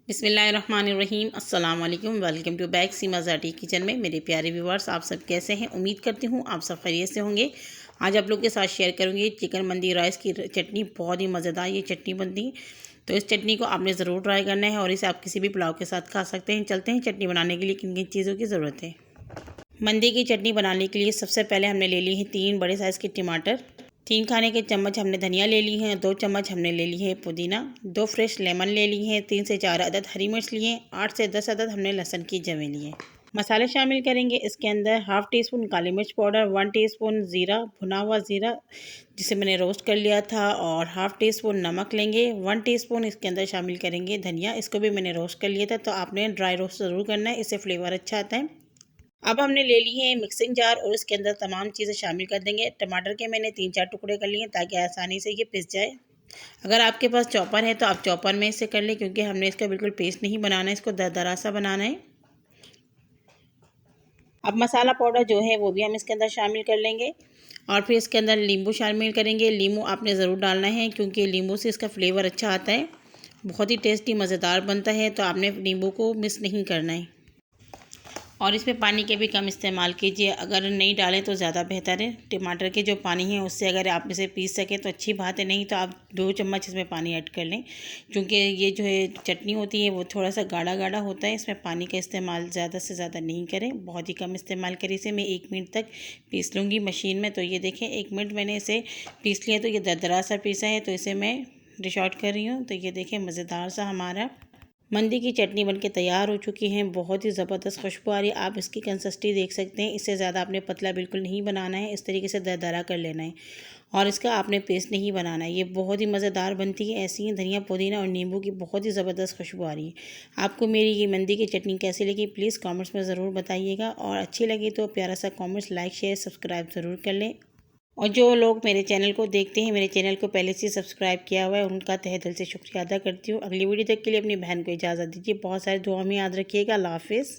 बिस्मिल्लाहिर्रहमानिर्रहीम अस्सलाम वालेकुम। Welcome to back Seema Zati kitchen में। मेरे प्यारे व्यूवर्स, आप सब कैसे हैं? उम्मीद करती हूँ आप सब खैरियत से होंगे। आज आप लोग के साथ शेयर करूँगी चिकन मंदी राइस की चटनी। बहुत ही मज़ेदार ये चटनी बनती, तो इस चटनी को आपने ज़रूर ट्राई करना है और इसे आप किसी भी पुलाव के साथ खा सकते हैं। चलते हैं चटनी बनाने के लिए किन किन चीज़ों की ज़रूरत है। मंदी की चटनी बनाने के लिए सबसे पहले हमने ले ली है 3 बड़े साइज़ के टमाटर, 3 खाने के चम्मच हमने धनिया ले ली है, 2 चम्मच हमने ले ली है पुदीना, 2 फ्रेश लेमन ले ली है, 3 से 4 अदद हरी मिर्च लिए, 8 से 10 अदद हमने लहसुन की जवें लिए। मसाले शामिल करेंगे इसके अंदर हाफ़ टी स्पून काली मिर्च पाउडर, 1 टीस्पून ज़ीरा, भुना हुआ ज़ीरा जिसे मैंने रोस्ट कर लिया था, और हाफ़ टी स्पून नमक लेंगे। 1 टीस्पून इसके अंदर शामिल करेंगे धनिया, इसको भी मैंने रोस्ट कर लिया था, तो आपने ड्राई रोस्ट ज़रूर करना है, इससे फ्लेवर अच्छा आता है। अब हमने ले ली है मिक्सिंग जार और इसके अंदर तमाम चीज़ें शामिल कर देंगे। टमाटर के मैंने 3-4 टुकड़े कर लिए ताकि आसानी से ये पिस जाए। अगर आपके पास चॉपर है तो आप चॉपर में इसे कर लें, क्योंकि हमने इसका बिल्कुल पेस्ट नहीं बनाना है, इसको दरदरा सा बनाना है। अब मसाला पाउडर जो है वो भी हम इसके अंदर शामिल कर लेंगे, और फिर इसके अंदर नींबू शामिल करेंगे। नींबू आपने ज़रूर डालना है क्योंकि नींबू से इसका फ्लेवर अच्छा आता है, बहुत ही टेस्टी मज़ेदार बनता है, तो आपने नींबू को मिस नहीं करना है। और इसमें पानी के भी कम इस्तेमाल कीजिए, अगर नहीं डालें तो ज़्यादा बेहतर है। टमाटर के जो पानी है उससे अगर आप इसे पीस सकें तो अच्छी बात है, नहीं तो आप 2 चम्मच इसमें पानी ऐड कर लें, क्योंकि ये जो है चटनी होती है वो थोड़ा सा गाढ़ा गाढ़ा होता है। इसमें पानी का इस्तेमाल ज़्यादा से ज़्यादा नहीं करें, बहुत ही कम इस्तेमाल करें। इसे मैं 1 मिनट तक पीस लूँगी मशीन में। तो ये देखें 1 मिनट मैंने इसे पीस लिया, तो ये दरदरा सा पीसा है, तो इसे मैं डिश आउट कर रही हूँ। तो ये देखें मज़ेदार सा हमारा मंदी की चटनी बनके तैयार हो चुकी है। बहुत ही ज़बरदस्त खुशबू आ रही है। आप इसकी कंसिस्टेंसी देख सकते हैं, इससे ज़्यादा आपने पतला बिल्कुल नहीं बनाना है, इस तरीके से दरदरा कर लेना है, और इसका आपने पेस्ट नहीं बनाना है। ये बहुत ही मज़ेदार बनती है। ऐसी ही धनिया पुदीना और नींबू की बहुत ही ज़बरदस्त खुशबू आ रही है। आपको मेरी ये मंदी की चटनी कैसी लगी प्लीज़ कमेंट्स में ज़रूर बताइएगा, और अच्छी लगी तो प्यारा सा कमेंट्स, लाइक, शेयर, सब्सक्राइब ज़रूर कर लें। और जो लोग मेरे चैनल को देखते हैं, मेरे चैनल को पहले से सब्सक्राइब किया हुआ है, उनका तहे दिल से शुक्रिया अदा करती हूँ। अगली वीडियो तक के लिए अपनी बहन को इजाज़त दीजिए। बहुत सारे दुआ में याद रखिएगा। अल्लाह हाफ़िज़।